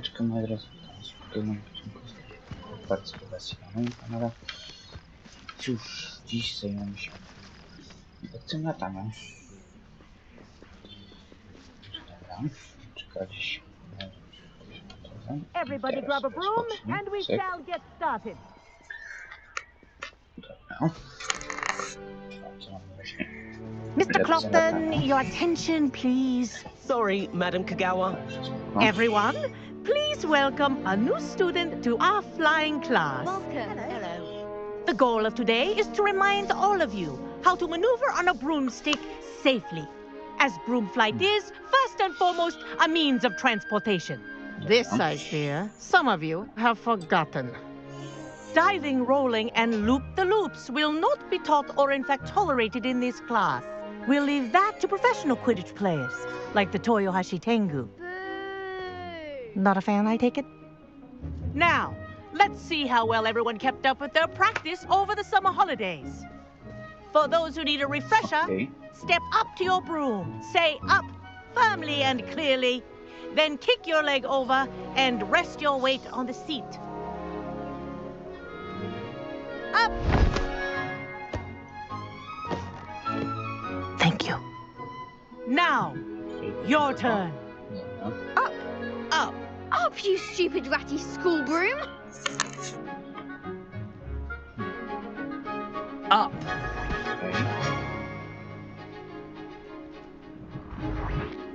Chwileczkę, moi drodzy, witam w spokojnym odcinku z Hogwarts Legacy na moim kanale. Cóż, dziś zajmiemy się lekcją latania. Dobra, czeka gdzieś. Everybody grab a broom and we shall get started. Dobra. Mr. Clopton, your attention, please. Sorry, Madam Kagawa. Everyone, please welcome a new student to our flying class. Welcome. Hello. The goal of today is to remind all of you how to maneuver on a broomstick safely, as broom flight is, first and foremost, a means of transportation. This, I fear, some of you have forgotten. Diving, rolling, and loop-the-loops will not be taught or in fact tolerated in this class. We'll leave that to professional Quidditch players, like the Toyohashi Tengu. Boo! Not a fan, I take it? Now, let's see how well everyone kept up with their practice over the summer holidays. For those who need a refresher, step up to your broom, say up firmly and clearly, then kick your leg over and rest your weight on the seat. Up! Thank you. Now, your turn. Up! Up! Up, you stupid ratty school broom! Up.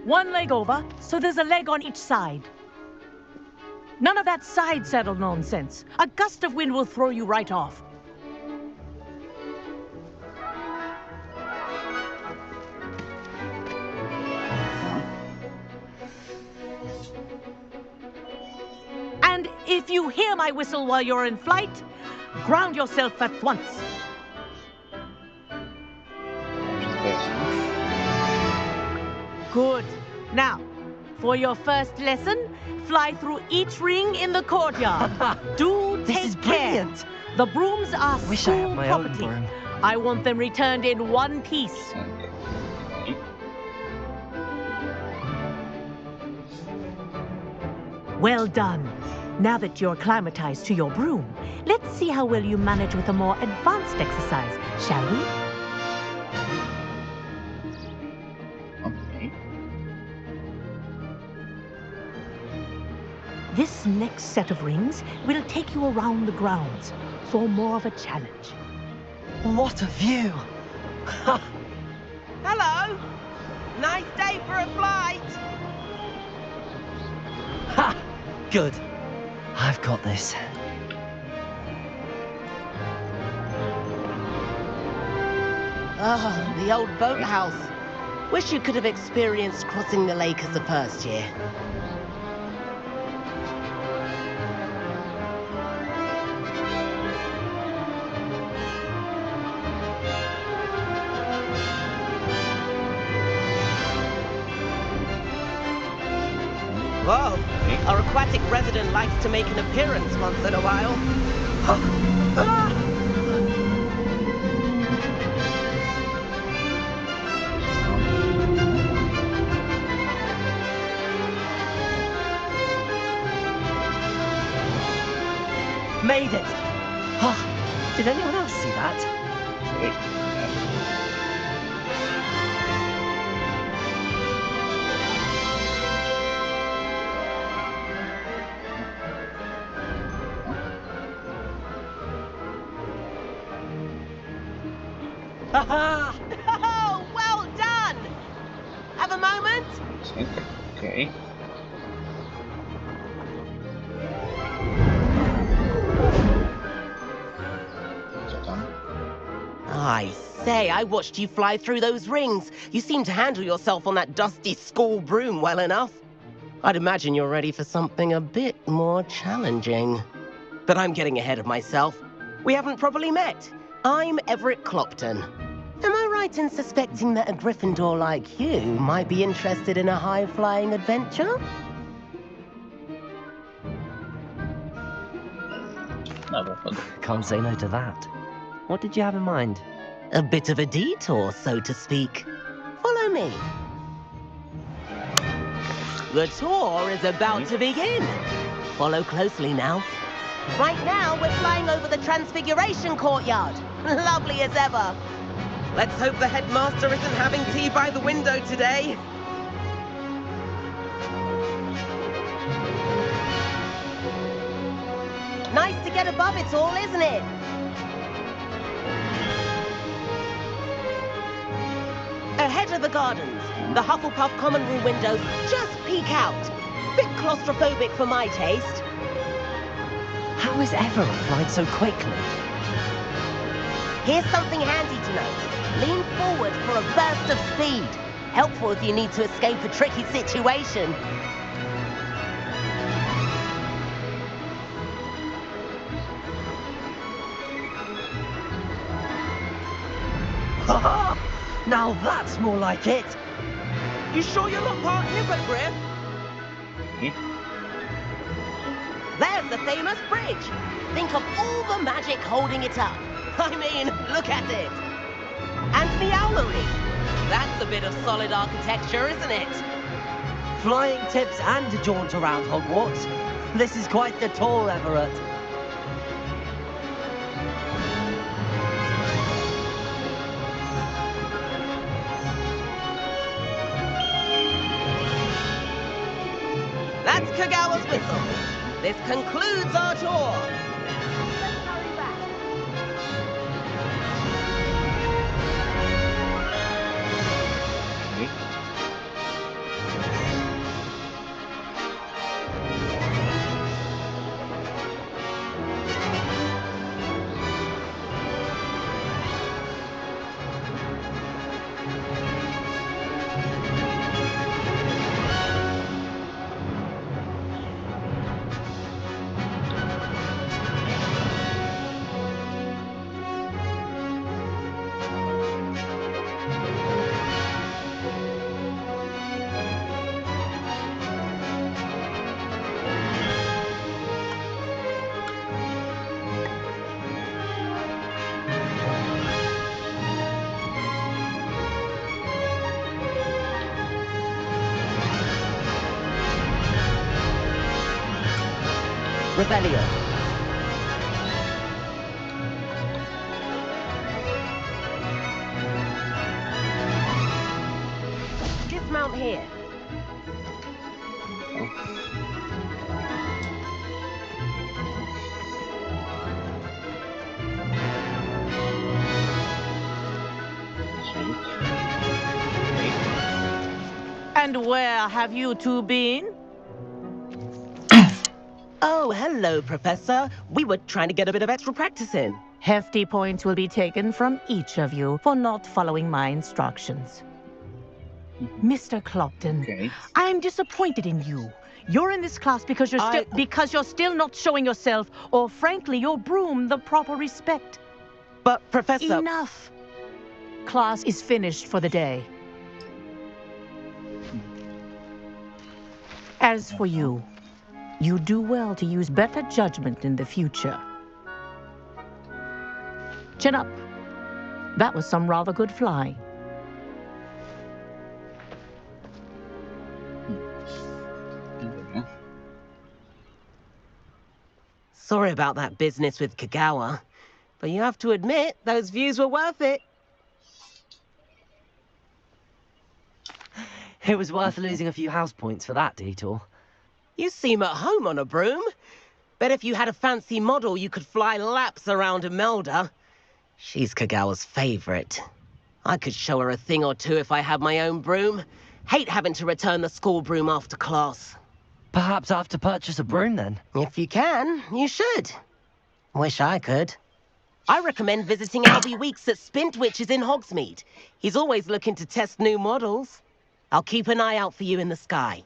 One leg over, so there's a leg on each side. None of that side saddle nonsense. A gust of wind will throw you right off. And if you hear my whistle while you're in flight, ground yourself at once. Good. Now, for your first lesson, fly through each ring in the courtyard. Do This take is care. brilliant. The brooms are Wish I had school my own property. broom. I want them returned in one piece. Well done. Now that you're acclimatized to your broom, let's see how well you manage with a more advanced exercise, shall we? Okay. This next set of rings will take you around the grounds for more of a challenge. What a view. Hello. Nice day for a flight. Ha! Good. I've got this. Ah, the old boathouse. Wish you could have experienced crossing the lake as a first year. Whoa, our aquatic resident likes to make an appearance once in a while. Ah! Made it. Oh, did anyone else see that? Oh, well done! Have a moment? Okay. Co tam? I say, I watched you fly through those rings. You seem to handle yourself on that dusty school broom well enough. I'd imagine you're ready for something a bit more challenging. But I'm getting ahead of myself. We haven't properly met. I'm Everett Clopton. Am I right in suspecting that a Gryffindor like you might be interested in a high-flying adventure? Can't say no to that. What did you have in mind? A bit of a detour, so to speak. Follow me. The tour is about to begin. Follow closely now. Right now, we're flying over the Transfiguration Courtyard. Lovely as ever. Let's hope the headmaster isn't having tea by the window today. Nice to get above it all, isn't it? Ahead of the gardens, the Hufflepuff common room windows just peek out. Bit claustrophobic for my taste. How is everyone flying so quickly? Here's something handy to know. Lean forward for a burst of speed. Helpful if you need to escape a tricky situation. Now that's more like it. You sure you're not part hippogriff? There's the famous bridge. Think of all the magic holding it up. I mean, look at it. And the owlery. That's a bit of solid architecture, isn't it? Flying tips and a jaunt around Hogwarts. This is quite the tour, Everett. That's Kagawa's whistle. This concludes our tour. Rebellion. Dismount here. And where have you two been? Oh, hello, Professor. We were trying to get a bit of extra practice in. Hefty points will be taken from each of you for not following my instructions. Mr. Clopton, I'm disappointed in you. You're in this class because you're still not showing yourself, or frankly, your broom, the proper respect. But, Professor... Enough. Class is finished for the day. As for you, you do well to use better judgment in the future. Chin up. That was some rather good flying. Sorry about that business with Kagawa, but you have to admit, those views were worth it. It was worth losing a few house points for that detour. You seem at home on a broom. Bet if you had a fancy model, you could fly laps around Imelda. She's Kagawa's favorite. I could show her a thing or two if I had my own broom. Hate having to return the school broom after class. Perhaps I have to purchase a broom then. If you can, you should. Wish I could. I recommend visiting Albie Weeks at Spintwitches in Hogsmeade. He's always looking to test new models. I'll keep an eye out for you in the sky.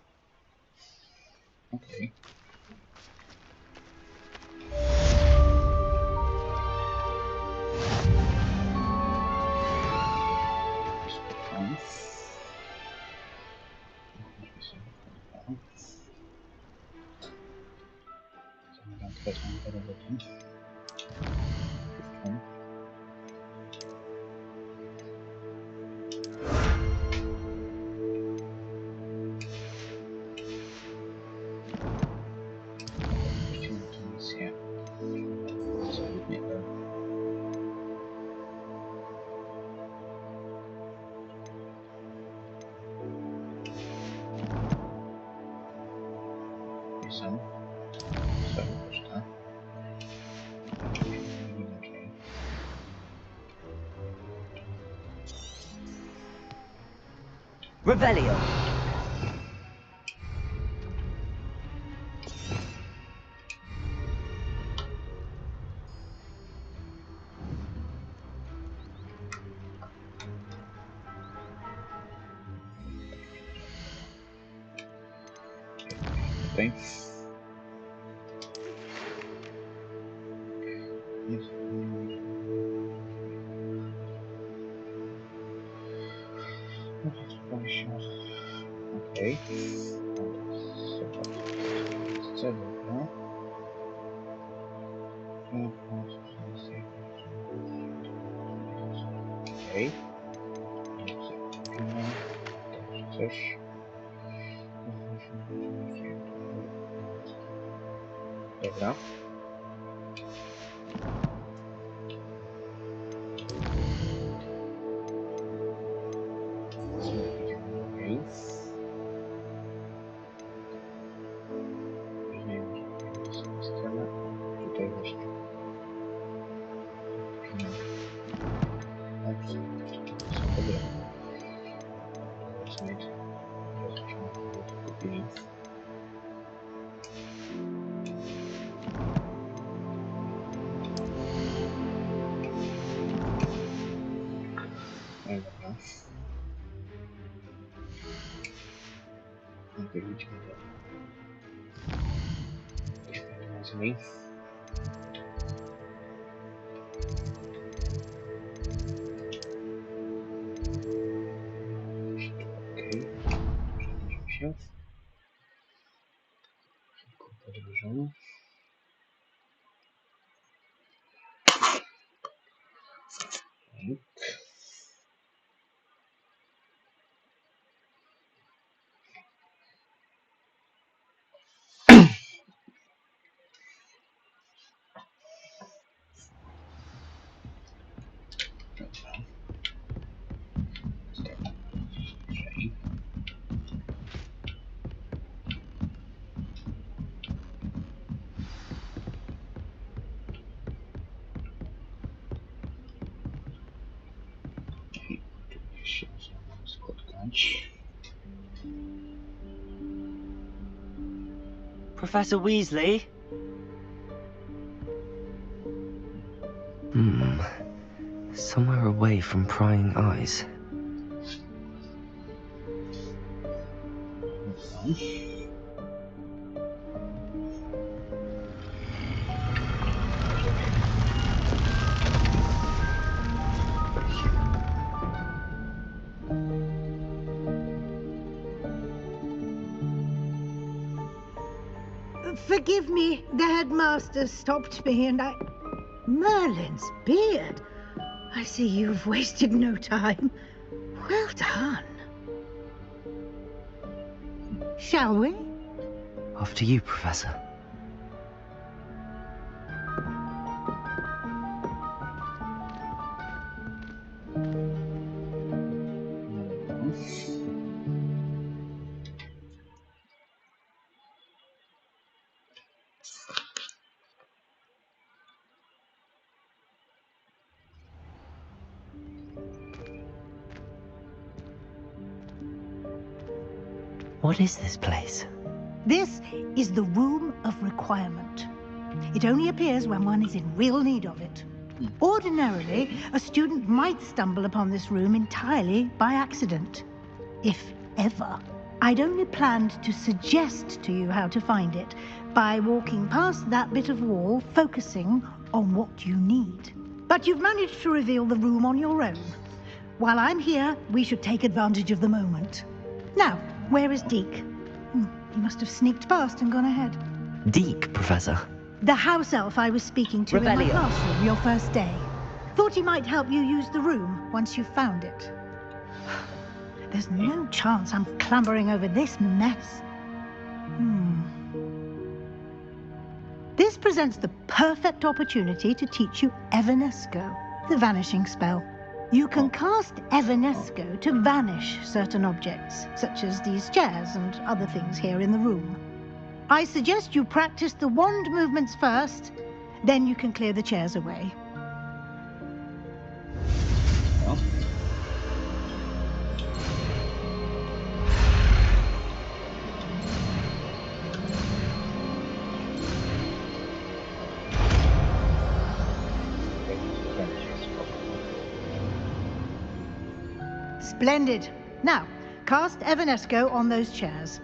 Okay. Revelio. Tutaj. Jest. No to sprawdź się. Okej. Chcę dobra. Okej. Coś. Dobra. Okej. Stronę. Tutaj właśnie. Dobrze. Są dobre. Znajdź. Rozpoczynamy to kupili. No dobra. Najpierw idźmy do... Nazwij. Okej. Przenieśmy się. Szybko podróżujemy. Się znowu spotkać. Professor Weasley? Somewhere away from prying eyes. Forgive me, the headmaster stopped me and I... Merlin's beard. I see you've wasted no time. Well done. Shall we? After you, Professor. What is this place? This is the Room of Requirement. It only appears when one is in real need of it. Ordinarily, a student might stumble upon this room entirely by accident, if ever. I'd only planned to suggest to you how to find it by walking past that bit of wall, focusing on what you need. But you've managed to reveal the room on your own. While I'm here, we should take advantage of the moment. Now, where is Deke? He must have sneaked past and gone ahead. Deke, Professor. The house elf I was speaking to in my Revelio. classroom your first day. Thought he might help you use the room once you've found it. There's no chance I'm clambering over this mess. This presents the perfect opportunity to teach you Evanesco, the vanishing spell. You can cast Evanesco to vanish certain objects, such as these chairs and other things here in the room. I suggest you practice the wand movements first, then you can clear the chairs away. Splendid. Now, cast Evanesco on those chairs.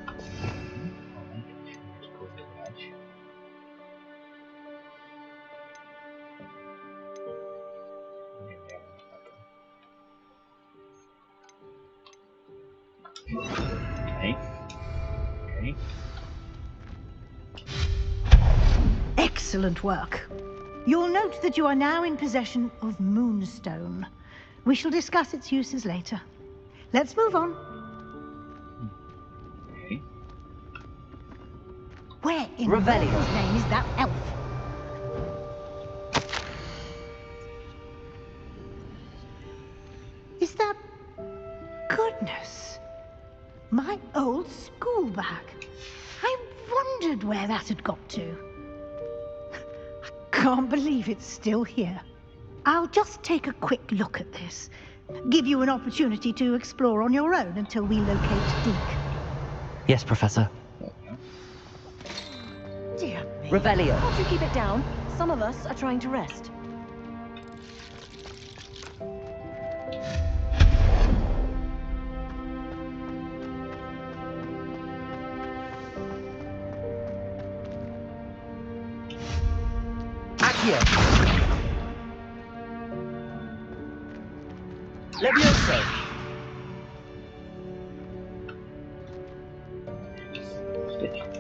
Okay. Okay. Excellent work. You'll note that you are now in possession of Moonstone. We shall discuss its uses later. Let's move on. Okay. Where in Revelio. God's name is that elf? Is that... Goodness. My old school bag. I wondered where that had got to. I can't believe it's still here. I'll just take a quick look at this. Give you an opportunity to explore on your own until we locate Deke. Yes, Professor. Dear me. Revelio. Can't you keep it down? Some of us are trying to rest. Accio. Levioso.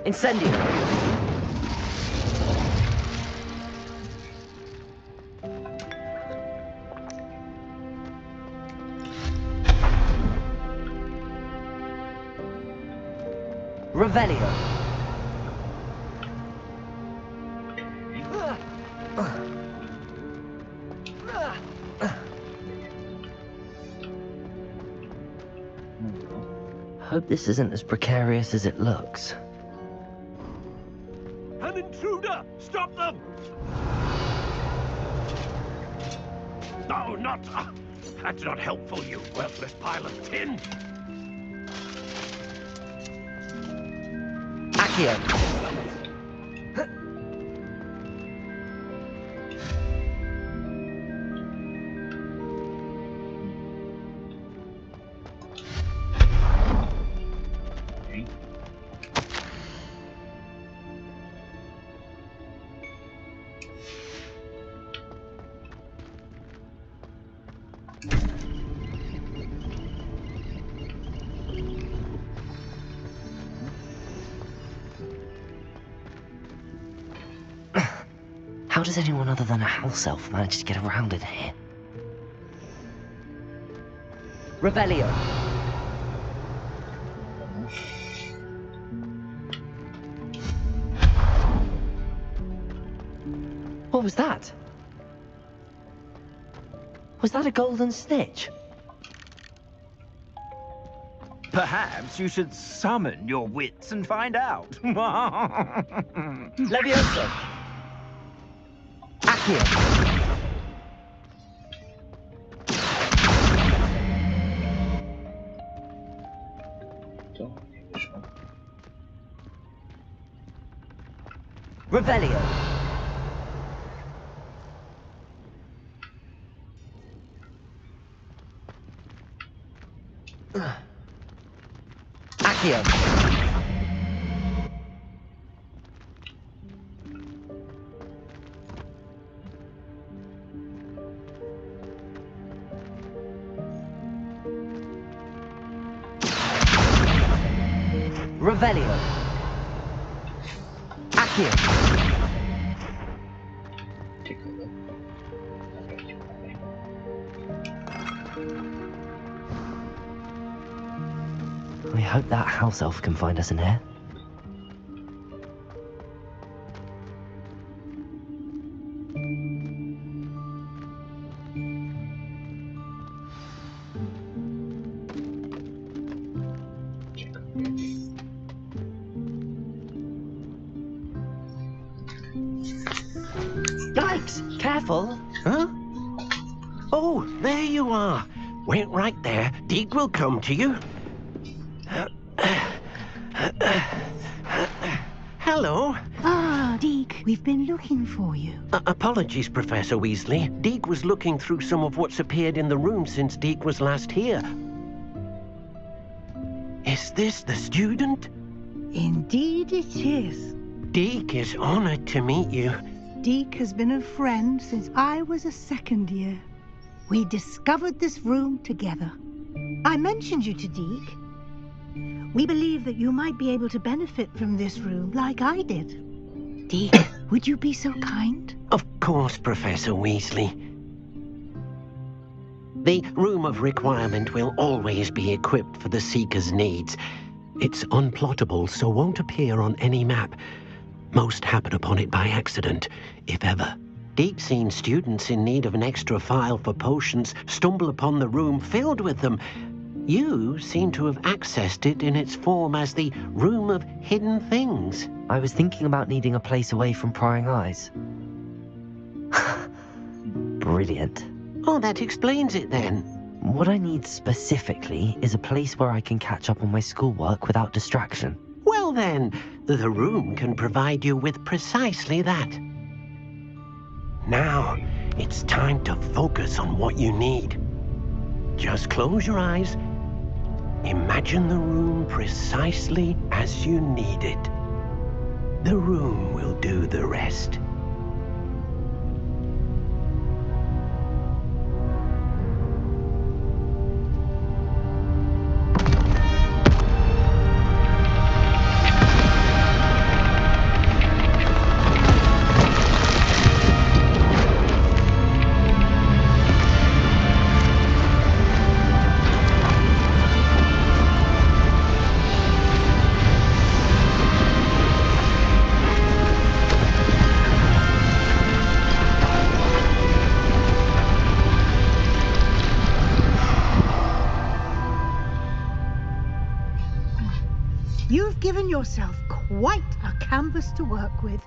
Incendio. Revelio. Hope this isn't as precarious as it looks. An intruder! Stop them! No, not... that's not helpful, you worthless pile of tin! Accio. How does anyone other than a house elf manage to get around in here? Revelio. What was that? Was that a golden snitch? Perhaps you should summon your wits and find out. Levioso. Accio. Revelio. Accio. Revelio. Accio. We hope that house elf can find us in here. Yikes! Careful! Huh? Oh, there you are. Wait right there. Deke will come to you. Hello. Ah, Deke, we've been looking for you. Apologies, Professor Weasley. Deke was looking through some of what's appeared in the room since Deke was last here. Is this the student? Indeed it is. Deke is honored to meet you. Deke has been a friend since I was a second year. We discovered this room together. I mentioned you to Deke. We believe that you might be able to benefit from this room like I did. Deke, would you be so kind? Of course, Professor Weasley. The Room of Requirement will always be equipped for the Seeker's needs. It's unplottable, so won't appear on any map. Most happen upon it by accident, if ever. Deke's seen students in need of an extra file for potions stumble upon the room filled with them. You seem to have accessed it in its form as the Room of Hidden Things. I was thinking about needing a place away from prying eyes. Brilliant. Oh, that explains it then. What I need specifically is a place where I can catch up on my schoolwork without distraction. Well then, the room can provide you with precisely that. Now, it's time to focus on what you need. Just close your eyes. Imagine the room precisely as you need it. The room will do the rest. You've given yourself quite a canvas to work with.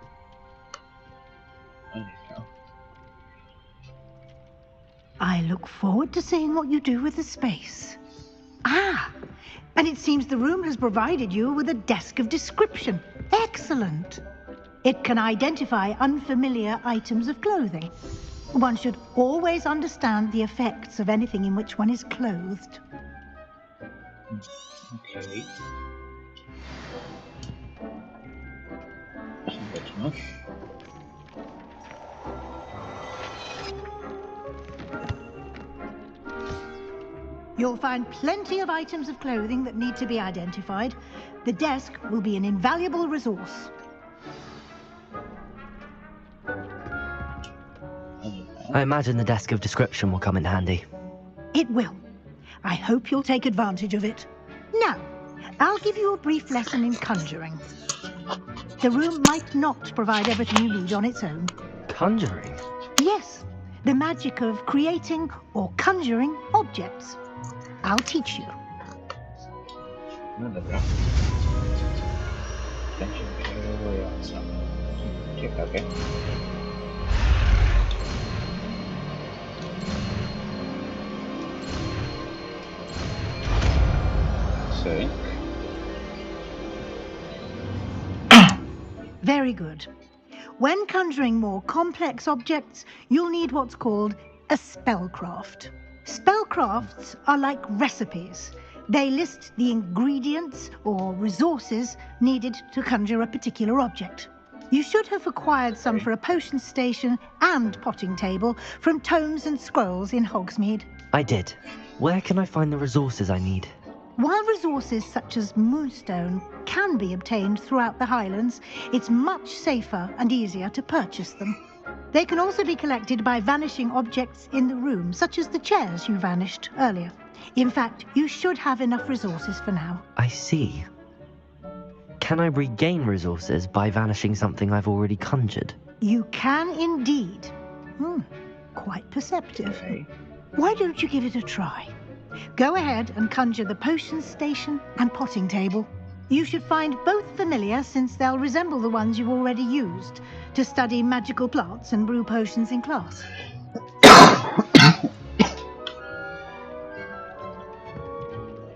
I look forward to seeing what you do with the space. Ah, and it seems the room has provided you with a desk of description. Excellent. It can identify unfamiliar items of clothing. One should always understand the effects of anything in which one is clothed. Okay. You'll find plenty of items of clothing that need to be identified. The desk will be an invaluable resource. I imagine the desk of description will come in handy. It will. I hope you'll take advantage of it. Now, I'll give you a brief lesson in conjuring. The room might not provide everything you need on its own. Conjuring? Yes, the magic of creating or conjuring objects. I'll teach you. No dobra. Będzie przejmująco. Ciekawie. Cyk. Very good. When conjuring more complex objects, you'll need what's called a spellcraft. Spellcrafts are like recipes. They list the ingredients or resources needed to conjure a particular object. You should have acquired some for a potion station and potting table from tomes and scrolls in Hogsmeade. I did. Where can I find the resources I need? While resources such as moonstone can be obtained throughout the Highlands, it's much safer and easier to purchase them. They can also be collected by vanishing objects in the room, such as the chairs you vanished earlier. In fact, you should have enough resources for now. I see. Can I regain resources by vanishing something I've already conjured? You can indeed. Quite perceptive. Okay. Why don't you give it a try? Go ahead and conjure the potion station and potting table. You should find both familiar, since they'll resemble the ones you've already used to study magical plants and brew potions in class.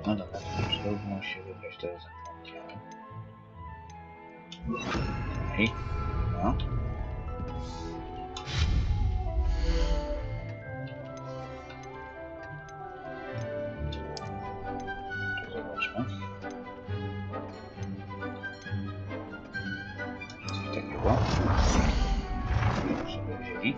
No dobra, trudno się wybrać to zamknięcie. Okej. No. Zobaczmy. Żeby wzięli.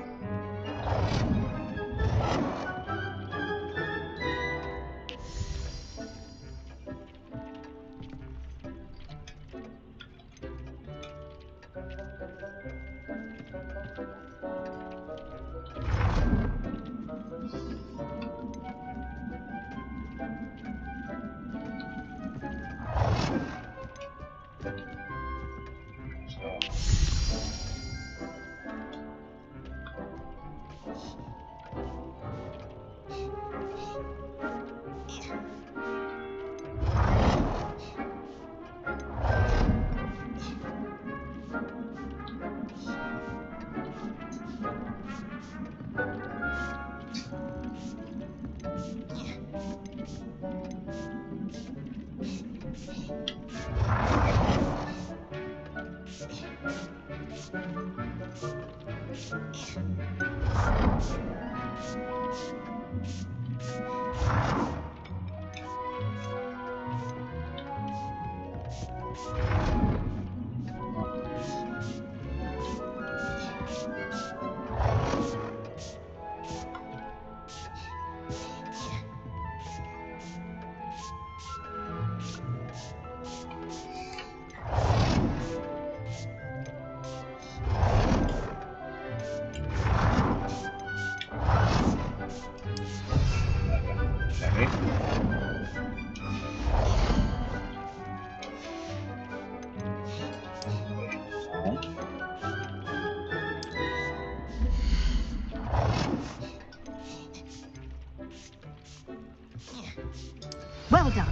Well done.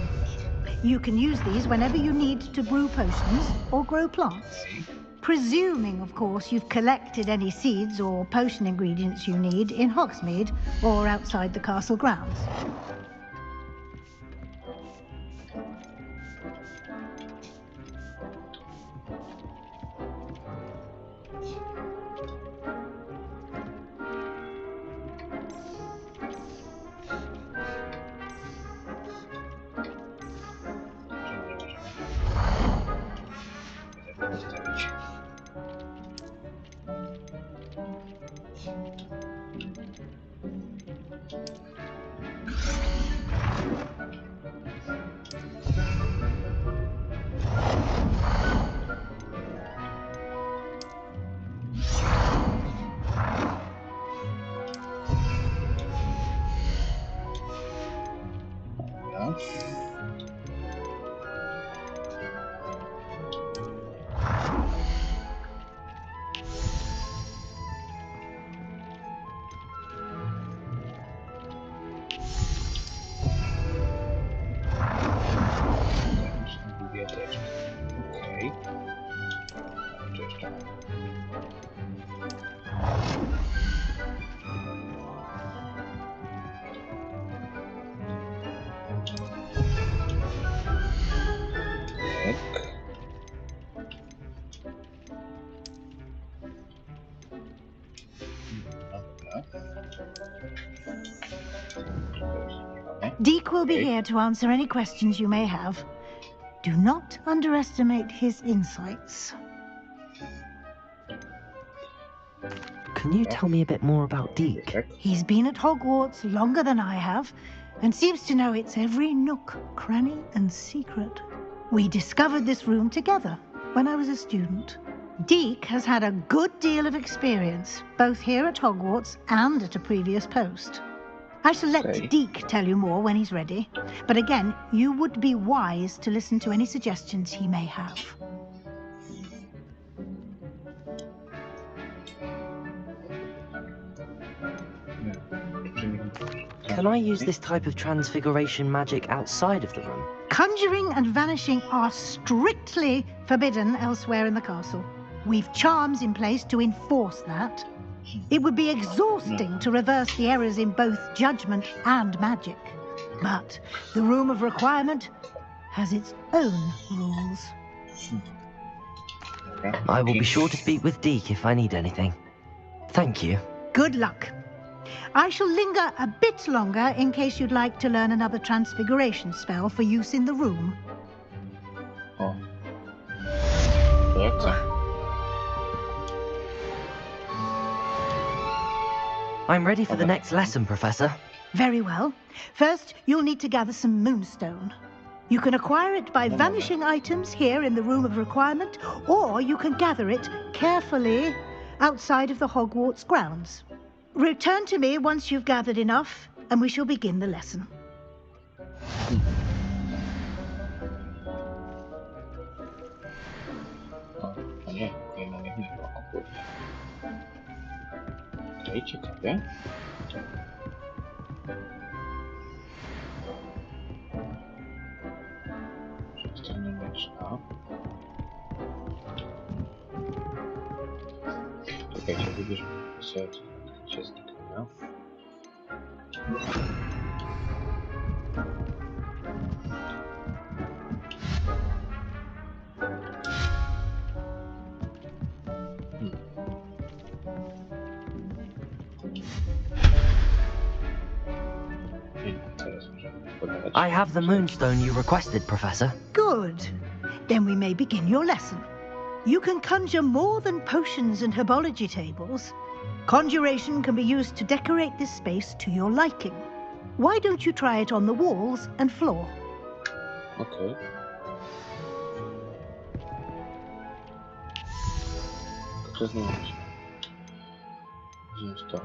You can use these whenever you need to brew potions or grow plants. Presuming, of course, you've collected any seeds or potion ingredients you need in Hogsmeade or outside the castle grounds. Deke will be here to answer any questions you may have. Do not underestimate his insights. Can you tell me a bit more about Deke? He's been at Hogwarts longer than I have, and seems to know its every nook, cranny, and secret. We discovered this room together when I was a student. Deke has had a good deal of experience, both here at Hogwarts and at a previous post. I shall let Deke tell you more when he's ready, but again, you would be wise to listen to any suggestions he may have. Can I use this type of transfiguration magic outside of the room? Conjuring and vanishing are strictly forbidden elsewhere in the castle. We've charms in place to enforce that. It would be exhausting to reverse the errors in both judgment and magic. But the Room of Requirement has its own rules. I will be sure to speak with Deke if I need anything. Thank you. Good luck. I shall linger a bit longer in case you'd like to learn another transfiguration spell for use in the room. O. Lekcja. I'm ready for the next lesson, Professor. Very well. First, you'll need to gather some moonstone. You can acquire it by vanishing items here in the Room of Requirement, or you can gather it carefully outside of the Hogwarts grounds. Return to me once you've gathered enough, and we shall begin the lesson. Nie, nie mogę nie było, o kurde. Okej, ciekawie. Przestanie mieczka. Czekajcie, wybierzmy sobie się zniknęło. I have the moonstone you requested, Professor. Good. Then we may begin your lesson. You can conjure more than potions and herbology tables. Conjuration can be used to decorate this space to your liking. Why don't you try it on the walls and floor? Okay. To znaleźć. Wziąć to.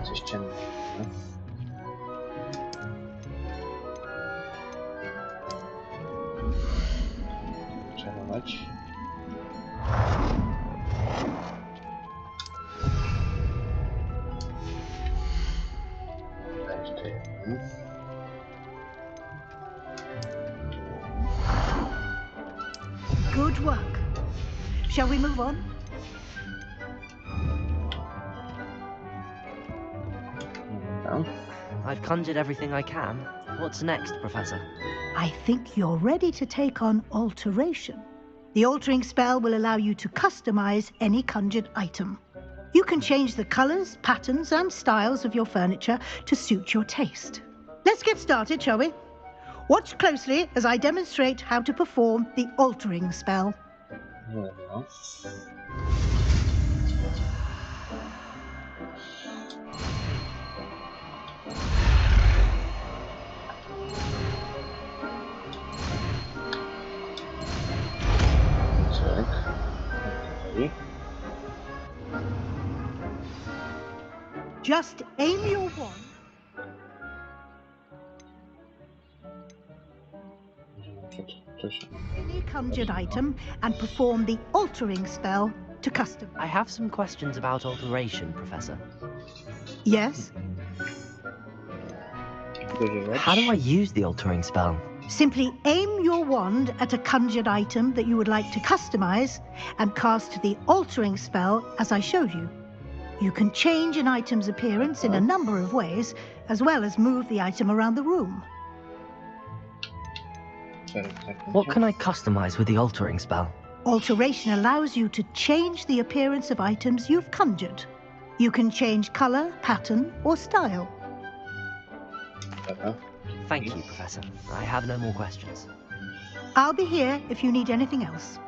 Coś ciemnego. Czarować. Good work. Shall we move on? I've conjured everything I can. What's next, Professor? I think you're ready to take on alteration. The altering spell will allow you to customize any conjured item. You can change the colors, patterns, and styles of your furniture to suit your taste. Let's get started, shall we? Watch closely as I demonstrate how to perform the altering spell. Just aim your wand. Any conjured item and perform the altering spell to custom. I have some questions about alteration, Professor. Yes? How do I use the altering spell? Simply aim your wand at a conjured item that you would like to customize and cast the altering spell as I showed you. You can change an item's appearance in a number of ways, as well as move the item around the room. What can I customize with the altering spell? Alteration allows you to change the appearance of items you've conjured. You can change color, pattern, or style. Thank you, Professor. I have no more questions. I'll be here if you need anything else.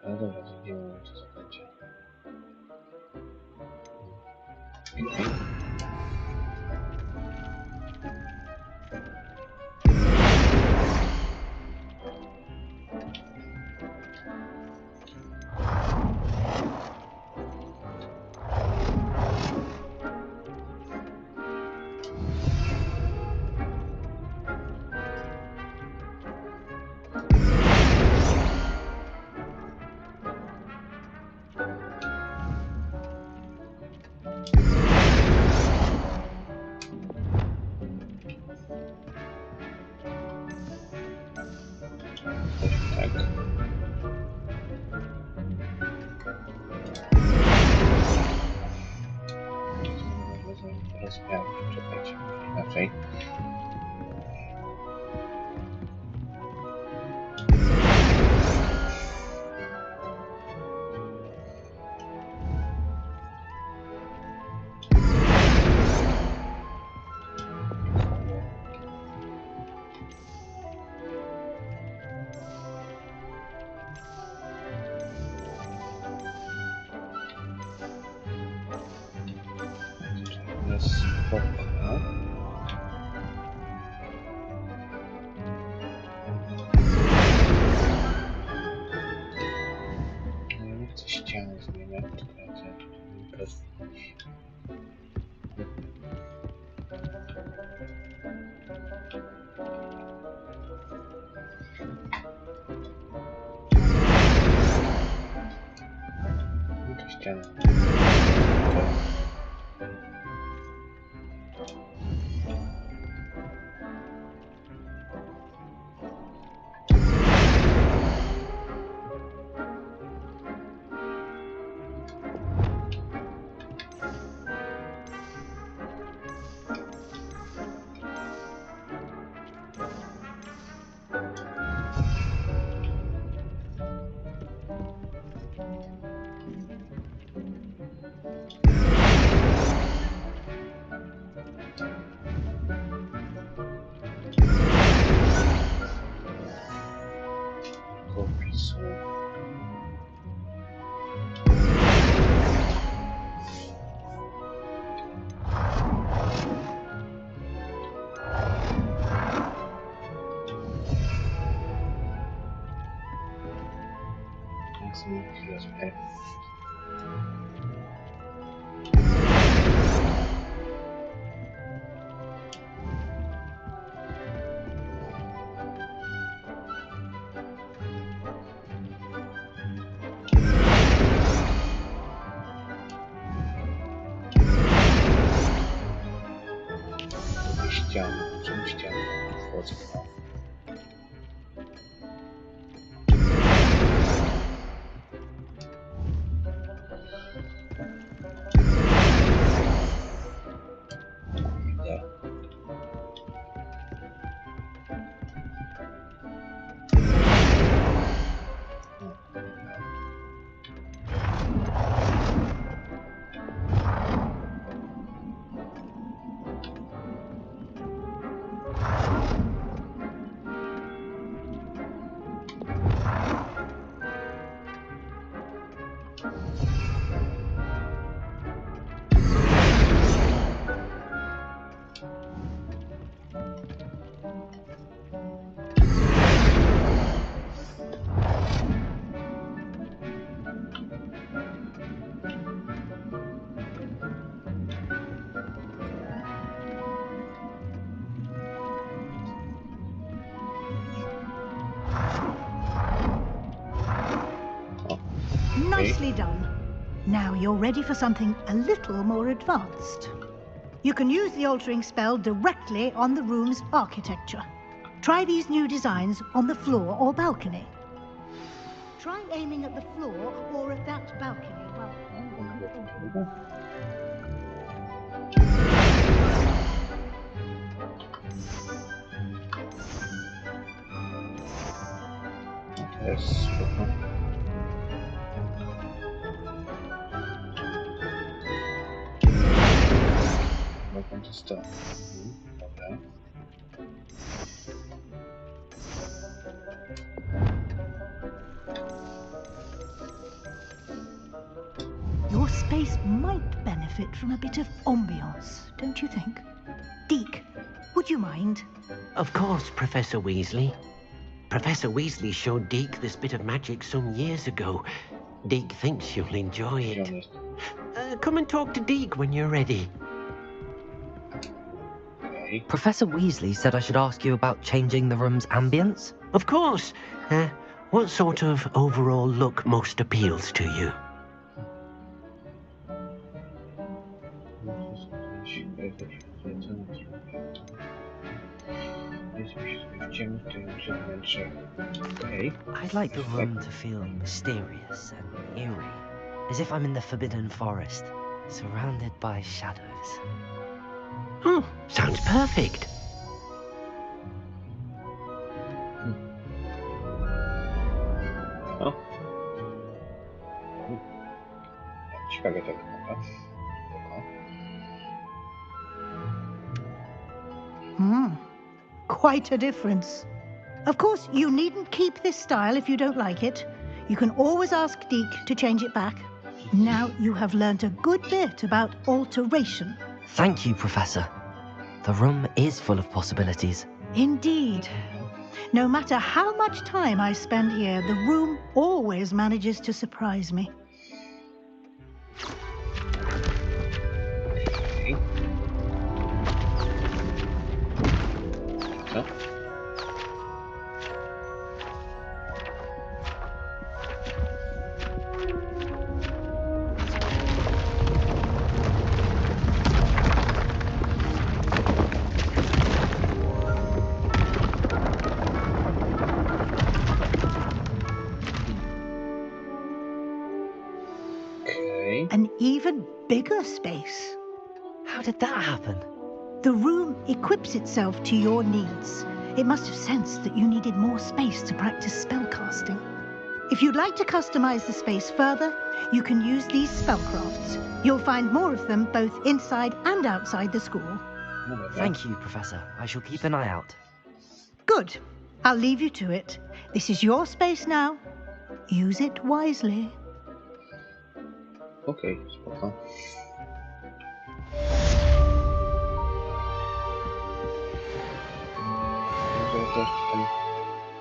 No dobra, zrobimy to zaklęcie. Rozmiar, czekajcie, inaczej. Spoko. No nie chcę ściany zmieniać, czekajcie. Ściany. Ściany, czemu ściany? Wchodzę. Nicely done. Now you're ready for something a little more advanced. You can use the altering spell directly on the room's architecture. Try these new designs on the floor or balcony. Try aiming at the floor or at that balcony. Jest spoko. Mogę to stać. Dobra. Your space might benefit from a bit of ambiance, don't you think? Deke, would you mind? Of course, Professor Weasley. Professor Weasley showed Deke this bit of magic some years ago. Deke thinks you'll enjoy it. Come and talk to Deke when you're ready. Okay. Professor Weasley said I should ask you about changing the room's ambience. Of course. What sort of overall look most appeals to you? Okay. I'd like the room to feel mysterious and eerie, as if I'm in the Forbidden Forest, surrounded by shadows. Oh, sounds perfect. O. Ciekawie to wygląda. Quite a difference. Of course, you needn't keep this style if you don't like it. You can always ask Deke to change it back. Now you have learnt a good bit about alteration. Thank you, Professor. The room is full of possibilities. Indeed. No matter how much time I spend here, the room always manages to surprise me. Co? Okay. An even bigger space. How did that happen? The room equips itself to your needs. It must have sensed that you needed more space to practice spellcasting. If you'd like to customize the space further, you can use these spellcrafts. You'll find more of them both inside and outside the school. Thank you, Professor. I shall keep an eye out. Good. I'll leave you to it. This is your space now. Use it wisely. Okej, spoko.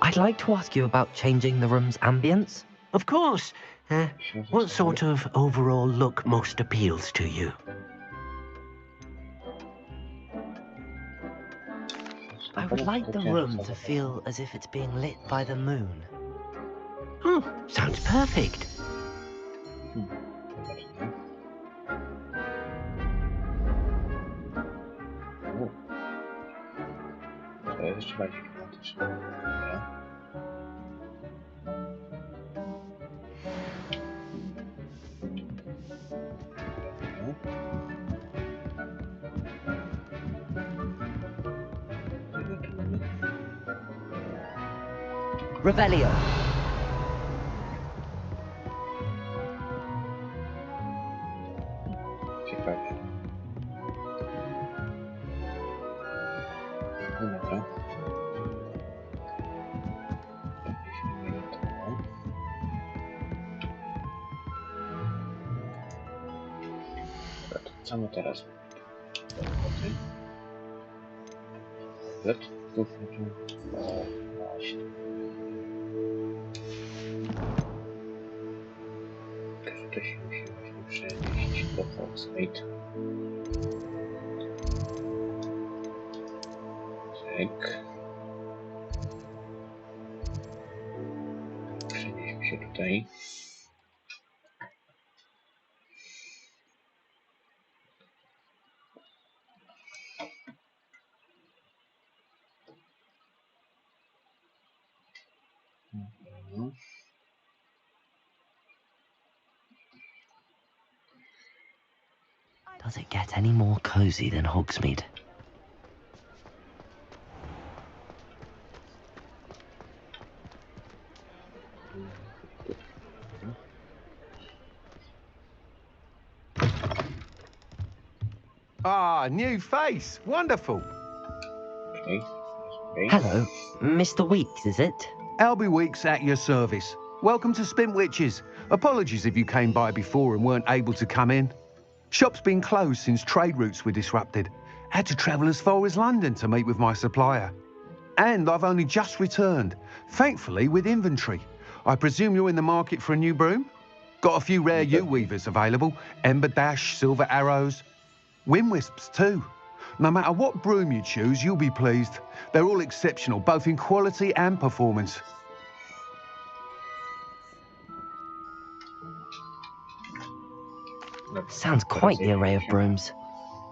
I'd like to ask you about changing the room's ambience. Of course. What sort of overall look most appeals to you? I would like the room to feel as if it's being lit by the moon. Oh, sounds perfect. To jest jeszcze bardziej klimatyczne. Dobra. Revelio. Ciekawe. No dobra. Weźmiemy to. Dobra, to co my teraz? Tu właśnie. To się musi właśnie przenieść do Hogwarts. Tak. Przenieśmy się tutaj. Does it get any more cozy than Hogsmeade? Ah, new face. Wonderful. Okay. Hello, Mr. Weeks, is it? Albie Weeks at your service. Welcome to Spintwitches. Apologies if you came by before and weren't able to come in. Shop's been closed since trade routes were disrupted. Had to travel as far as London to meet with my supplier. And I've only just returned, thankfully with inventory. I presume you're in the market for a new broom? Got a few rare U-weavers available. Ember Dash, Silver Arrows. Wind Wisps too. No matter what broom you choose, you'll be pleased. They're all exceptional, both in quality and performance. Sounds quite the array of brooms.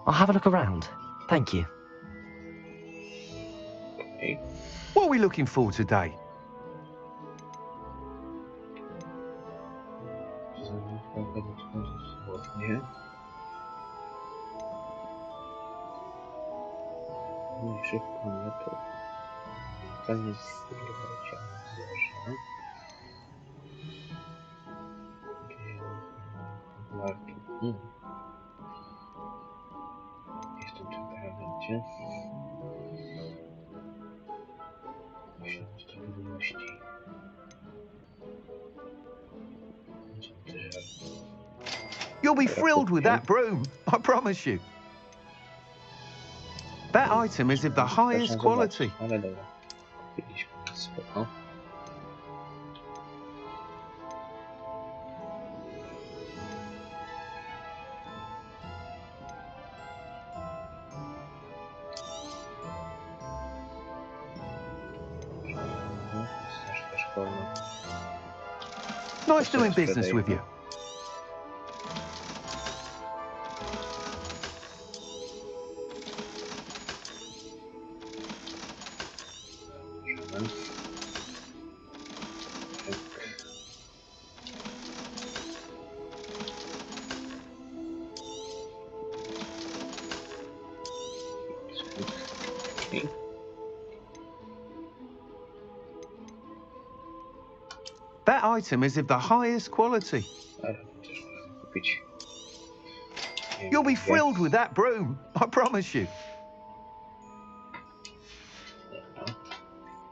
I'll have a look around. Thank you. Okay. What are we looking for today? Nie. Mniejszych planetów. Zamiast zbudować złoże. Warto. Jest to temperamencie. Myślę o stabilności. You'll be thrilled with that broom, I promise you. That item is of the highest quality. Ale dobra. Kupiliśmy, spoko. Nice doing business with you. That item is of the highest quality. You'll be thrilled with that broom, I promise you.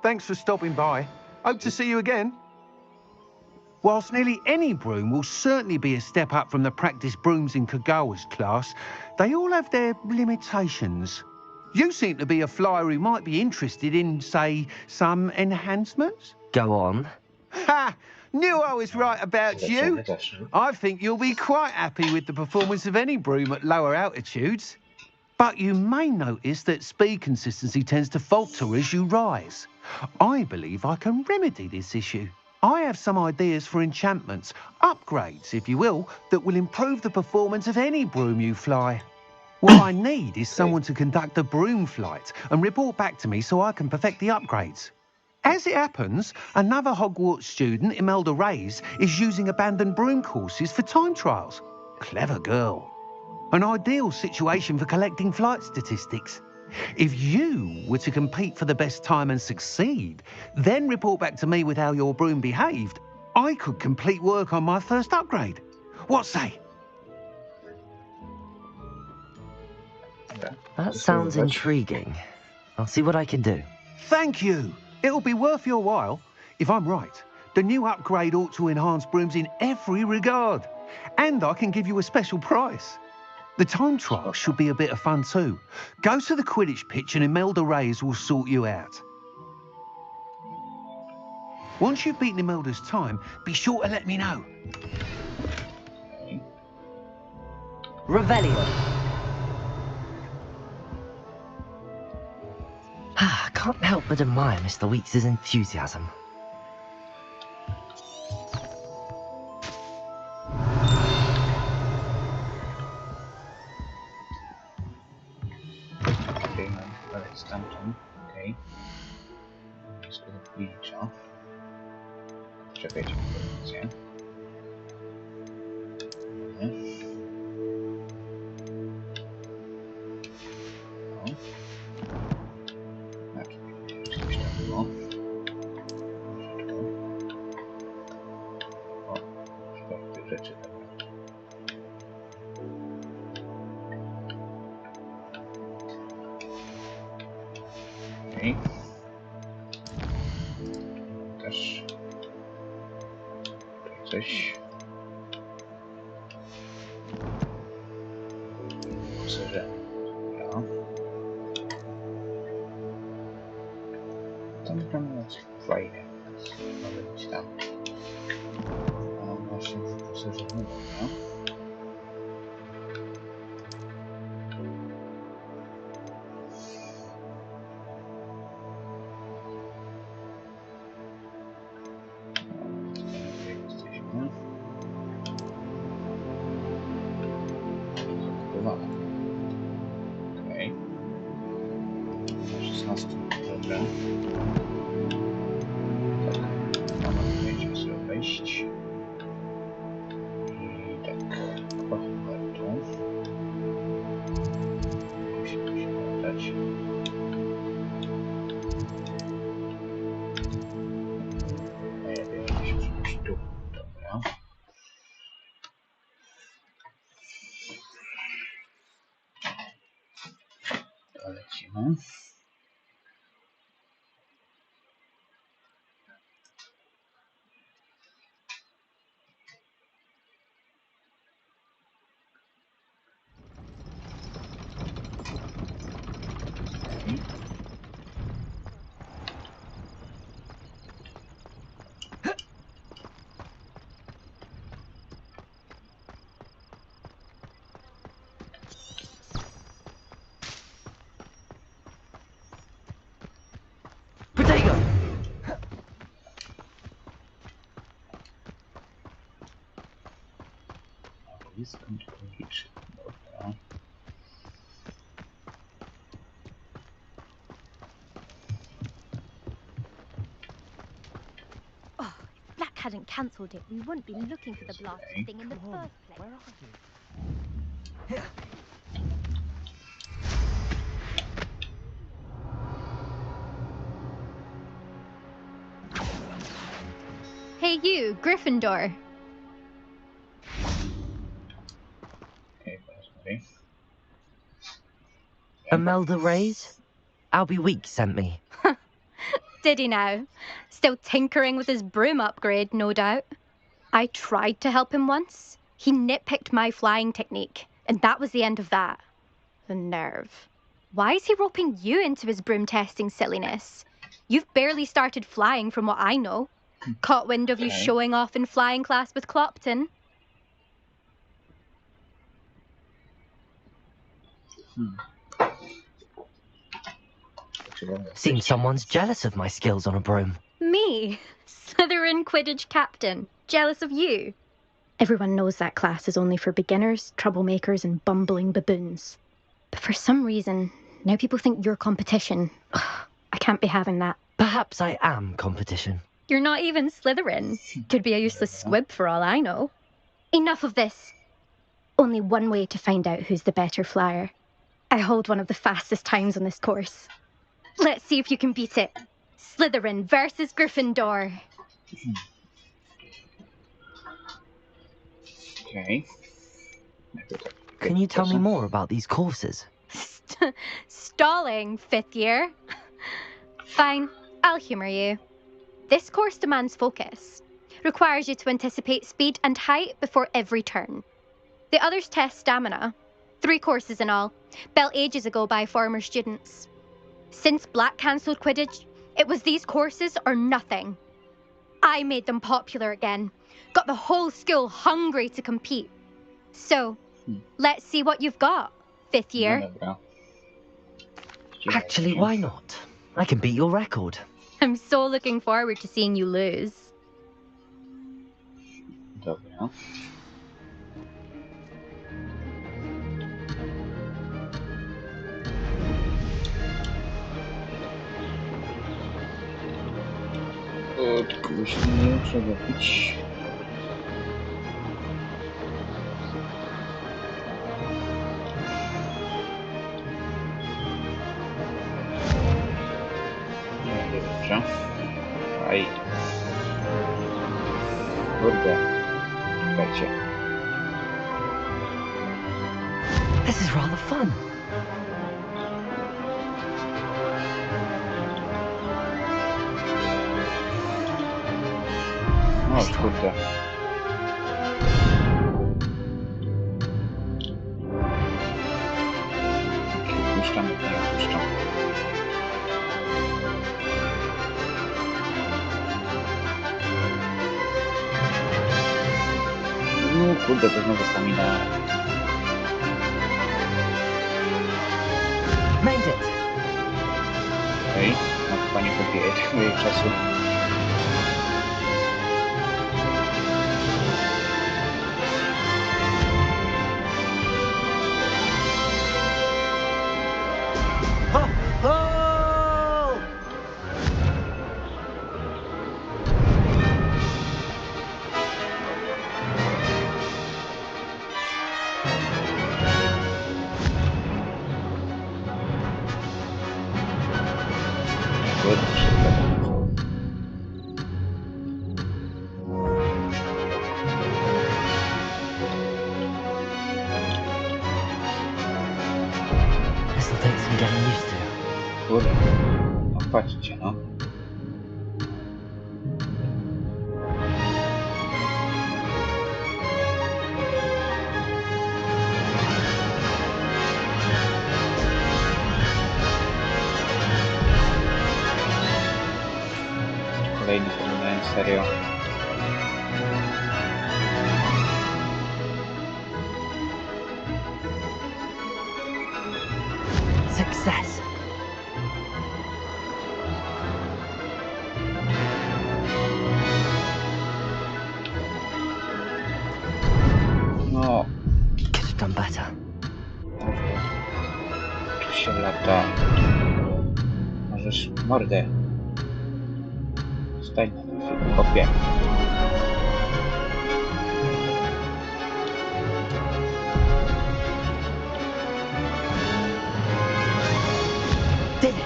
Thanks for stopping by. Hope to see you again. Whilst nearly any broom will certainly be a step up from the practice brooms in Kagawa's class, they all have their limitations. You seem to be a flyer who might be interested in, say, some enhancements? Go on. Ha! Knew I was right about you. I think you'll be quite happy with the performance of any broom at lower altitudes. But you may notice that speed consistency tends to falter as you rise. I believe I can remedy this issue. I have some ideas for enchantments, upgrades, if you will, that will improve the performance of any broom you fly. What I need is someone to conduct a broom flight and report back to me so I can perfect the upgrades. As it happens, another Hogwarts student, Imelda Reyes, is using abandoned broom courses for time trials. Clever girl. An ideal situation for collecting flight statistics. If you were to compete for the best time and succeed, then report back to me with how your broom behaved, I could complete work on my first upgrade. What say? That sounds intriguing. I'll see what I can do. Thank you. It'll be worth your while. If I'm right, the new upgrade ought to enhance brooms in every regard. And I can give you a special price. The time trial should be a bit of fun too. Go to the Quidditch pitch and Imelda Reyes will sort you out. Once you've beaten Imelda's time, be sure to let me know. Revelio. Can't help but admire Mr. Weeks' enthusiasm. Okay, ale stamtąd, okej. Jest to do Quidditcha. Czekajcie, pozycję. Okej. Też. Tutaj coś. Myślę, że... Ja. Tam wygląda fajnie. Może być tam. A właśnie myślę, że nie dobra. Okej. 16. Dobra. Tak. Mamy będziemy sobie wejść. I tak. Po Hogwartu. Musimy się udać. A ja wiem, że się przenieść tu. Dobra. To lecimy. Potato! Blisko liczy. Dobra. Oh, if Black hadn't cancelled it, we wouldn't be looking for the blasted thing in the first place. Where are you? Hey you, Gryffindor. Okay, personally. Imelda Reyes? Albie Weeks sent me. Did he now? Still tinkering with his broom upgrade, no doubt. I tried to help him once. He nitpicked my flying technique, and that was the end of that. The nerve. Why is he roping you into his broom testing silliness? You've barely started flying from what I know. Caught wind of you showing off in flying class with Clopton. Seems someone's jealous of my skills on a broom. Me? Slytherin Quidditch captain. Jealous of you? Everyone knows that class is only for beginners, troublemakers, and bumbling baboons. But for some reason, now people think you're competition. Ugh, I can't be having that. Perhaps I am competition. You're not even Slytherin. Could be a useless squib for all I know. Enough of this. Only one way to find out who's the better flyer. I hold one of the fastest times on this course. Let's see if you can beat it. Slytherin versus Gryffindor. Okay. Can you tell me more about these courses? Stalling, 5th year. Fine, I'll humour you. This course demands focus. Requires you to anticipate speed and height before every turn. The others test stamina. 3 courses in all, built ages ago by former students. Since Black cancelled Quidditch, it was these courses or nothing. I made them popular again. Got the whole school hungry to compete. So, let's see what you've got, 5th year. Actually, why not? I can beat your record. I'm so looking forward to seeing you lose. Dobra. O, tylko musimy przegapić. Nie, dobrze. Aj. Kurde. Czekajcie. This is rather fun. O kurde. Opuszczam, nie opuszczam. No kurde, to znowu stamina. Made it. Okej, no chyba nie pobije mojej czasu. Ho, ho! This'll take some getting used to. Kurde. No patrzcie, no. Kolejny pominąłem, serio. Success. No, Could have done better. tu się lata. Możesz mordę. Stań na tym kopie. Did it.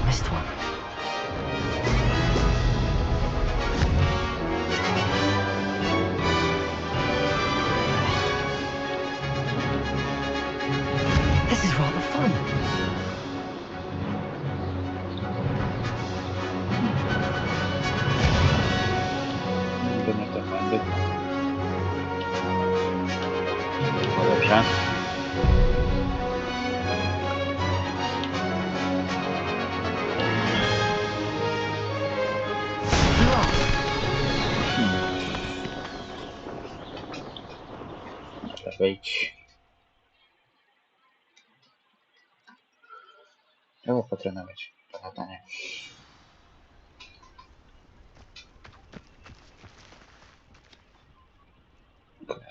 Missed one. This is rather fun. Nigdy nie to będę. No dobrze. Dobra, wejdź. Trzeba potrenować to latanie.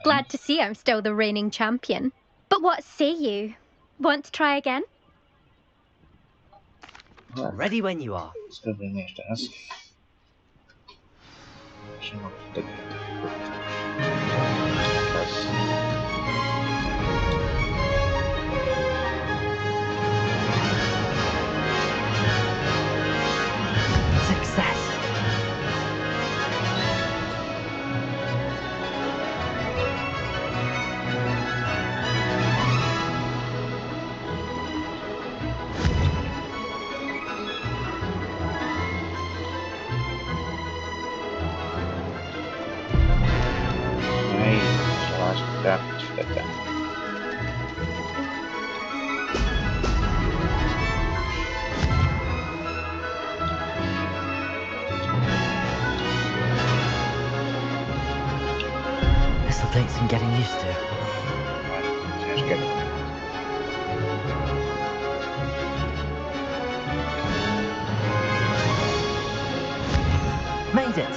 Glad to see I'm still the reigning champion. But what say you? Want to try again? Ready when you are. Spróbujmy jeszcze raz. Musimy tutaj. Raz. Success. No i trzeba trafić wtedy. This'll take some getting used to. Ciężkie. Made it.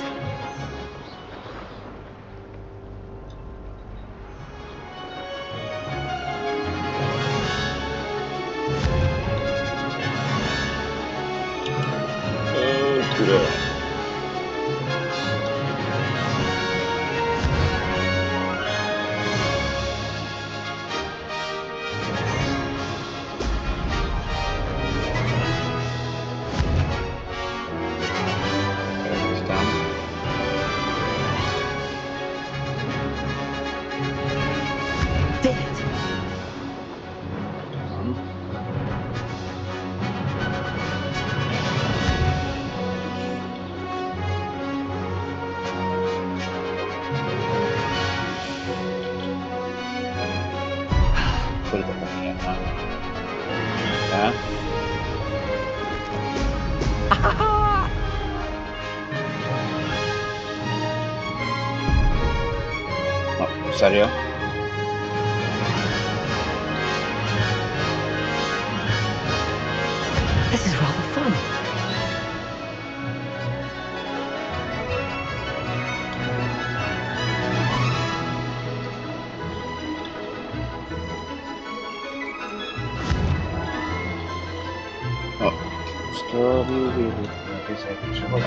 Które? Tak. O, serio? This is rather fun. O, ustawił napisać przewoda.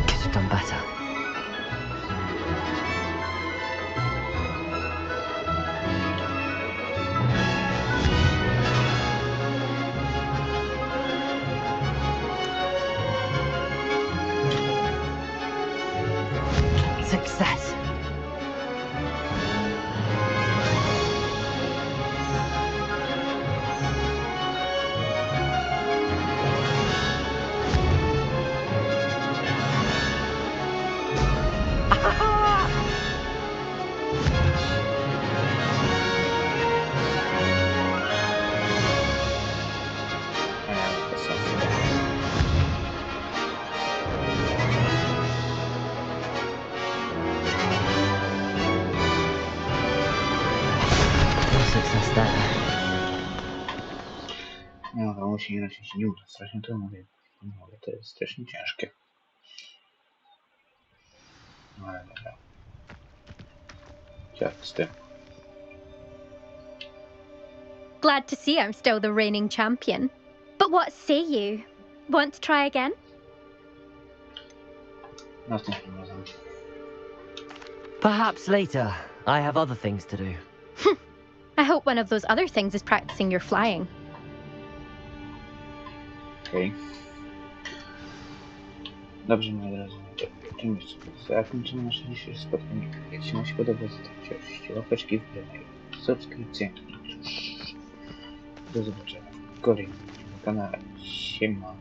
Could have done better. Success. Success there. No, to musi inaczej się nie uda. Strasznie to mówię. No, ale to jest strasznie ciężkie. No, ale dobra. Jak z tym? Glad to see I'm still the reigning champion. But what say you? Want to try again? Następnym razem. Perhaps later. I have other things to do. I hope one of those other things is practicing your flying. Okej. Dobrze, moi drodzy. Tym już zakończymy nasze dzisiejsze spotkanie. Jeśli wam się podoba, zostawcie oczywiście łapeczki w górę i subskrypcję. Do zobaczenia w kolejnym kanale. Siema.